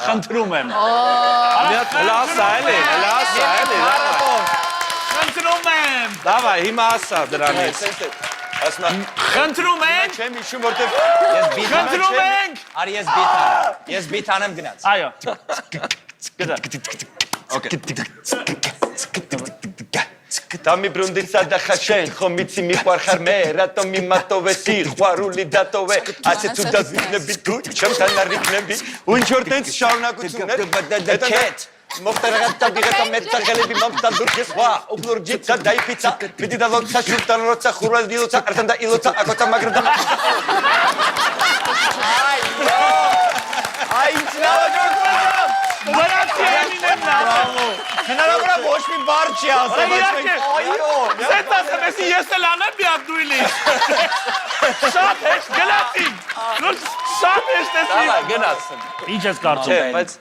Խնդրում եմ։ Խնդրում եմ։ Դավայ, հիմա ասա դրանից։ Խնդրում ենք։ Չեմ հիշում, որտեվ Խնդրում ենք։ Արի ես բիթ անեմ։ Ես բիթ անեմ գնաց։ Այո։ Գտա։ Tam mi brundița de hașen, homiții mi parharme, rato mi matovesi, xoaruli datove, acețu da zvikne bitu, ce-am tana rikne bit, un ciortenț șaunacuțune, Ket. Մոխտարագատա բիգետա մերտակալի բիմամտա դուրքես հա ուգլուրջիցա դայպիցա պիտի դա լոցա շուտան ռոցա խուրալ դիլոցա արտանդա իլոցա ակոտա մագրդա Այ ինչ լավ ջորտում Բրացի ամինեմ նա։ հնարավոր է ոչ մի բառ չի ասել ոչ մի այո Սետ ասեմ էսի ես էլ անեմ մի հատ դույլի։ Շատ հեշտ գնացին։ Շատ հեշտ էսի։ Գնաց։ Ինչ ես կարծում։ բայց